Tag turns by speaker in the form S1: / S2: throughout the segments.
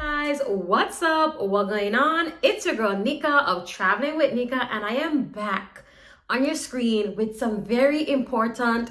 S1: Guys, what's up? What going on? It's your girl Nika of Traveling with Nika, and I am back on your screen with some very important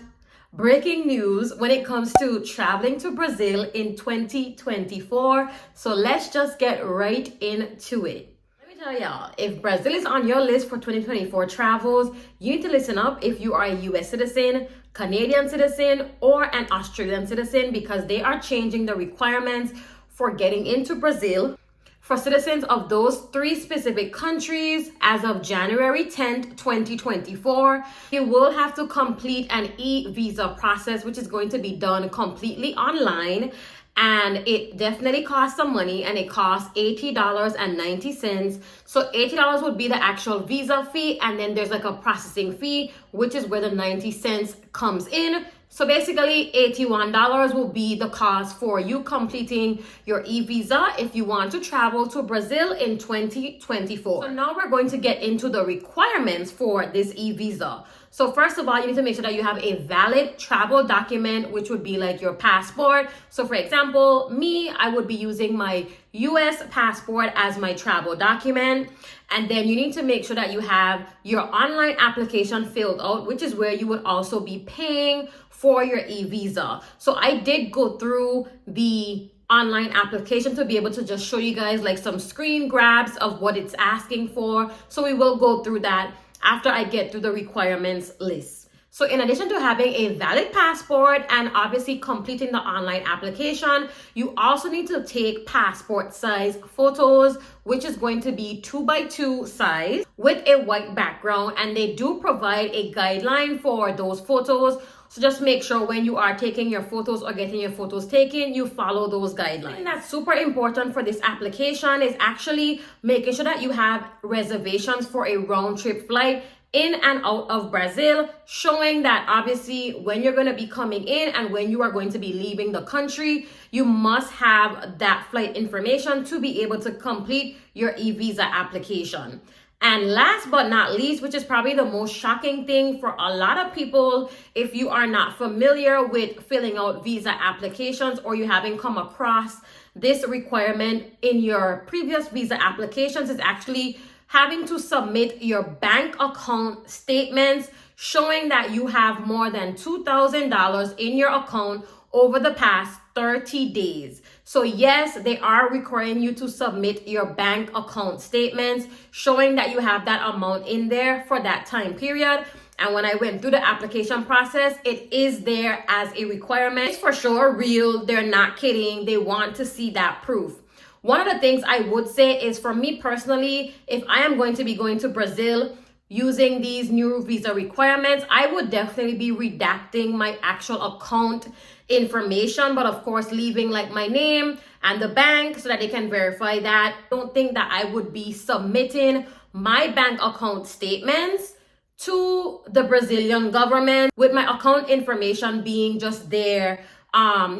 S1: breaking news when it comes to traveling to Brazil in 2024. So let's just get right into it. Let me tell y'all, if Brazil is on your list for 2024 travels, you need to listen up if you are a US citizen, Canadian citizen, or an Australian citizen, because they are changing the requirements for getting into Brazil for citizens of those three specific countries as of January 10th, 2024. You will have to complete an e-visa process, which is going to be done completely online. And it definitely costs some money, and it costs $80.90. So $80 would be the actual visa fee, and then there's like a processing fee, which is where the 90 cents comes in. So basically $81 will be the cost for you completing your e-visa if you want to travel to Brazil in 2024. So now we're going to get into the requirements for this e-visa. So first of all, you need to make sure that you have a valid travel document, which would be like your passport. So for example, me, I would be using my US passport as my travel document. And then you need to make sure that you have your online application filled out, which is where you would also be paying for your e-visa. So I did go through the online application to be able to just show you guys like some screen grabs of what it's asking for. So we will go through that after I get through the requirements list. So in addition to having a valid passport and obviously completing the online application, you also need to take passport size photos, which is going to be 2x2 size with a white background. And they do provide a guideline for those photos. So just make sure when you are taking your photos or getting your photos taken, you follow those guidelines. And that's super important for this application is actually making sure that you have reservations for a round trip flight in and out of Brazil, showing that obviously when you're going to be coming in and when you are going to be leaving the country, you must have that flight information to be able to complete your e-visa application. And last but not least, which is probably the most shocking thing for a lot of people, if you are not familiar with filling out visa applications or you haven't come across this requirement in your previous visa applications, is actually having to submit your bank account statements showing that you have more than $2,000 in your account over the past 30 days. So yes, they are requiring you to submit your bank account statements showing that you have that amount in there for that time period. And when I went through the application process, it is there as a requirement. It's for sure real. They're not kidding. They want to see that proof. One of the things I would say is, for me personally, if I am going to be going to Brazil using these new visa requirements, I would definitely be redacting my actual account information, but of course leaving like my name and the bank so that they can verify that. I don't think that I would be submitting my bank account statements to the Brazilian government with my account information being just there on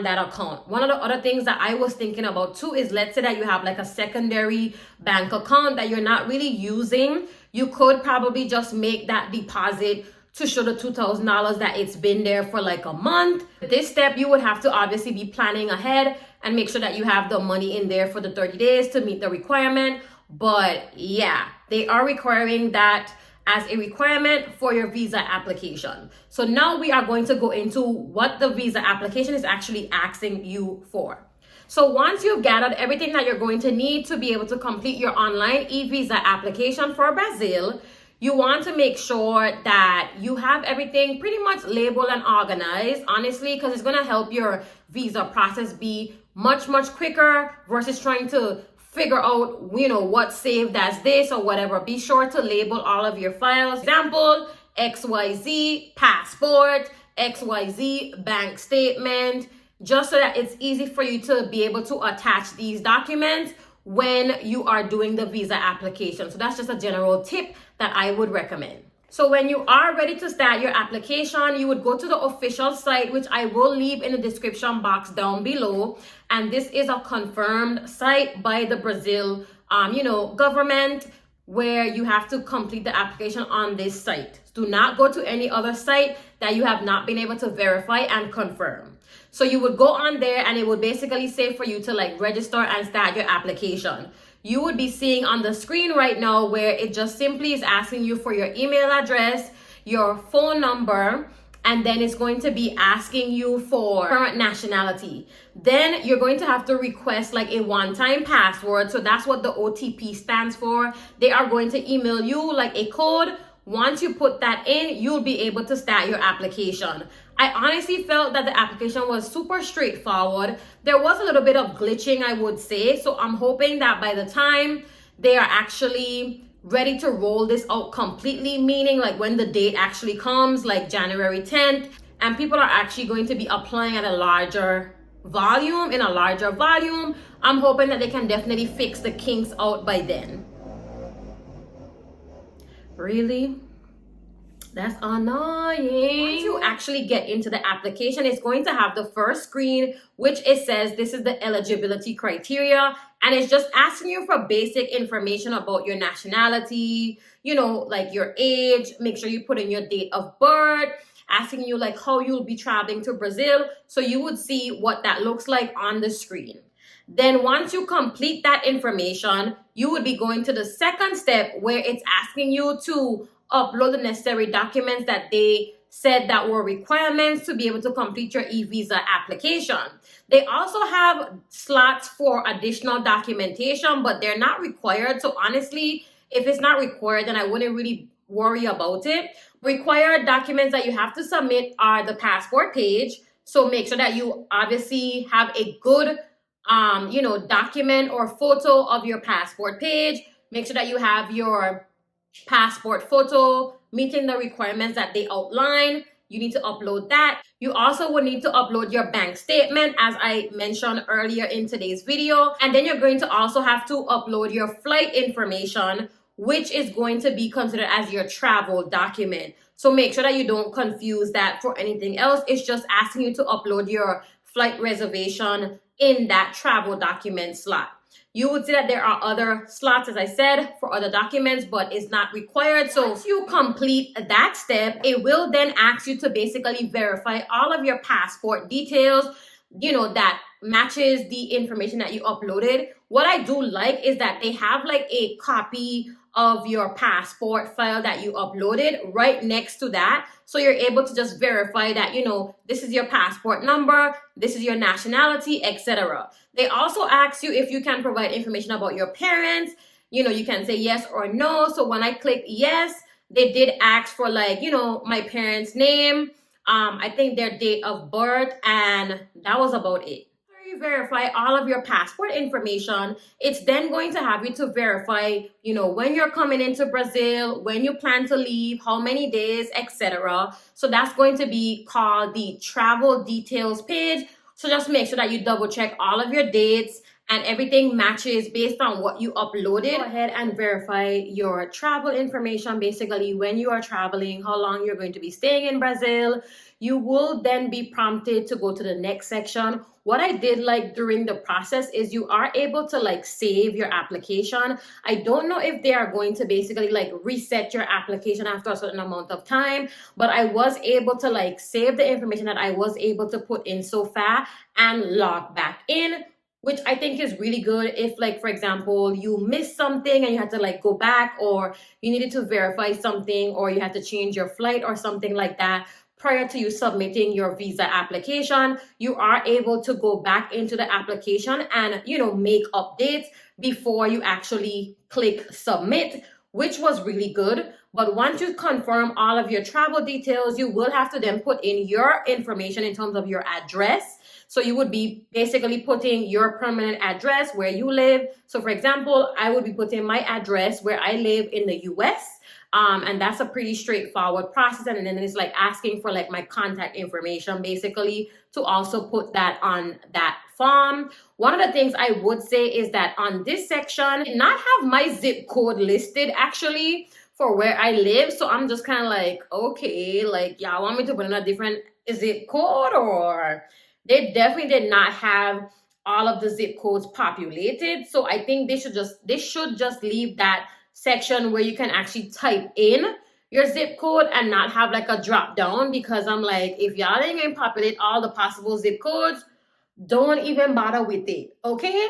S1: that account. One of the other things that I was thinking about too is, let's say that you have like a secondary bank account that you're not really using. You could probably just make that deposit to show the $2,000 that it's been there for like a month. This step, you would have to obviously be planning ahead and make sure that you have the money in there for the 30 days to meet the requirement. But yeah, they are requiring that as a requirement for your visa application. So now we are going to go into what the visa application is actually asking you for. So once you've gathered everything that you're going to need to be able to complete your online e-visa application for Brazil, you want to make sure that you have everything pretty much labeled and organized, honestly, because it's going to help your visa process be much quicker versus trying to figure out, what's saved as this or whatever. Be sure to label all of your files. Example, XYZ passport, XYZ bank statement, just so that it's easy for you to be able to attach these documents when you are doing the visa application. So that's just a general tip that I would recommend. So when you are ready to start your application, you would go to the official site, which I will leave in the description box down below. And this is a confirmed site by the Brazil, government. where you have to complete the application on this site. Do not go to any other site that you have not been able to verify and confirm. So you would go on there and it would basically say for you to like register and start your application. You would be seeing on the screen right now where it just simply is asking you for your email address, your phone number, and then it's going to be asking you for current nationality. Then you're going to have to request like a one-time password. So that's what the OTP stands for. They are going to email you like a code. Once you put that in, you'll be able to start your application. I honestly felt that the application was super straightforward. There was a little bit of glitching, I would say. So I'm hoping that by the time they are actually ready to roll this out completely, meaning like when the date actually comes, like January 10th, and people are actually going to be applying at a larger volume, I'm hoping that they can definitely fix the kinks out by then. Really? That's annoying. Once you actually get into the application, it's going to have the first screen, which it says this is the eligibility criteria. And it's just asking you for basic information about your nationality, you know, like your age. Make sure you put in your date of birth, asking you like how you'll be traveling to Brazil. So you would see what that looks like on the screen. Then once you complete that information, you would be going to the second step where it's asking you to upload the necessary documents that they said that were requirements to be able to complete your e-visa application. They also have slots for additional documentation, but they're not required. So honestly, if it's not required, then I wouldn't really worry about it. Required documents that you have to submit are the passport page. So make sure that you obviously have a good document or photo of your passport page. Make sure that you have your passport photo meeting the requirements that they outline. You need to upload that. You also would need to upload your bank statement, as I mentioned earlier in today's video. And then you're going to also have to upload your flight information, which is going to be considered as your travel document. So make sure that you don't confuse that for anything else. It's just asking you to upload your flight reservation in that travel document slot. You would see that there are other slots, as I said, for other documents, but it's not required. So once you complete that step, it will then ask you to basically verify all of your passport details, that matches the information that you uploaded. What I do like is that they have like a copy of your passport file that you uploaded right next to that. So you're able to just verify that, this is your passport number, this is your nationality, etc. They also ask you if you can provide information about your parents. You can say yes or no. So when I click yes, they did ask for like, my parents' name, I think their date of birth, and that was about it. You verify all of your passport information. It's then going to have you to verify, when you're coming into Brazil, when you plan to leave, how many days, etc. So that's going to be called the travel details page. So just make sure that you double check all of your dates and everything matches based on what you uploaded. Go ahead and verify your travel information, basically when you are traveling, how long you're going to be staying in Brazil. You will then be prompted to go to the next section. What I did like during the process is you are able to like save your application. I don't know if they are going to basically like reset your application after a certain amount of time, but I was able to like save the information that I was able to put in so far and log back in, which I think is really good if, like, for example, you missed something and you had to like go back, or you needed to verify something, or you had to change your flight or something like that prior to you submitting your visa application. You are able to go back into the application and, make updates before you actually click submit, which was really good. But once you confirm all of your travel details, you will have to then put in your information in terms of your address. So you would be basically putting your permanent address where you live. So for example, I would be putting my address where I live in the US. And that's a pretty straightforward process. And then it's like asking for like my contact information, basically, to also put that on that form. One of the things I would say is that on this section, I did not have my zip code listed actually for where I live. So I'm just kind of like, okay, like y'all want me to put in a different zip code? Or they definitely did not have all of the zip codes populated. So I think they should just leave that section where you can actually type in your zip code and not have like a drop down, because I'm like, if y'all ain't gonna populate all the possible zip codes, don't even bother with it, okay?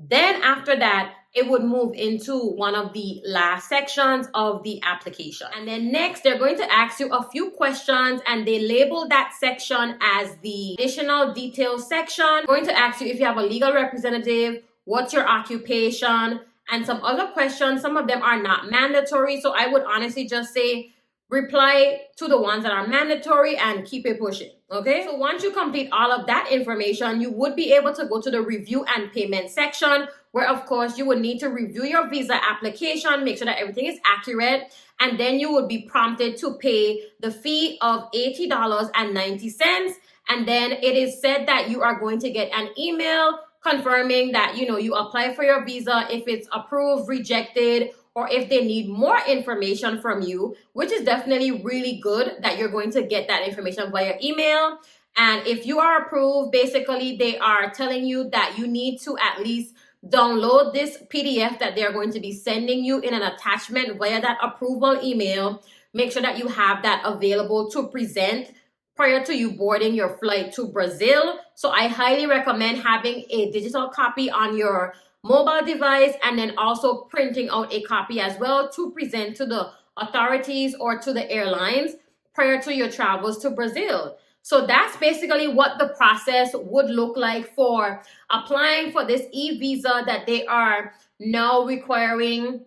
S1: Then after that, it would move into one of the last sections of the application. And then next, they're going to ask you a few questions, and they label that section as the additional details section. They're going to ask you if you have a legal representative, what's your occupation, and some other questions. Some of them are not mandatory, so I would honestly just say reply to the ones that are mandatory and keep it pushing, okay? So once you complete all of that information, you would be able to go to the review and payment section, where of course you would need to review your visa application, make sure that everything is accurate, and then you would be prompted to pay the fee of $80.90. And then it is said that you are going to get an email confirming that you apply for your visa, if it's approved, rejected, or if they need more information from you, which is definitely really good that you're going to get that information via email. And if you are approved, basically they are telling you that you need to at least download this PDF that they're going to be sending you in an attachment via that approval email. Make sure that you have that available to present prior to you boarding your flight to Brazil. So I highly recommend having a digital copy on your mobile device, and then also printing out a copy as well to present to the authorities or to the airlines prior to your travels to Brazil. So that's basically what the process would look like for applying for this e-visa that they are now requiring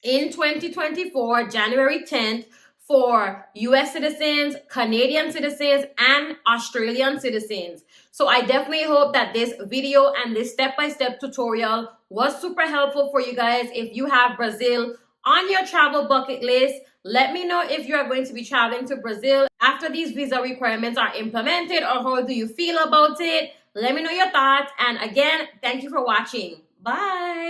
S1: in 2024, January 10th, for US citizens, Canadian citizens, and Australian citizens. So I definitely hope that this video and this step-by-step tutorial was super helpful for you guys. If you have Brazil on your travel bucket list, let me know if you are going to be traveling to Brazil after these visa requirements are implemented, or how do you feel about it? Let me know your thoughts. And again, thank you for watching. Bye.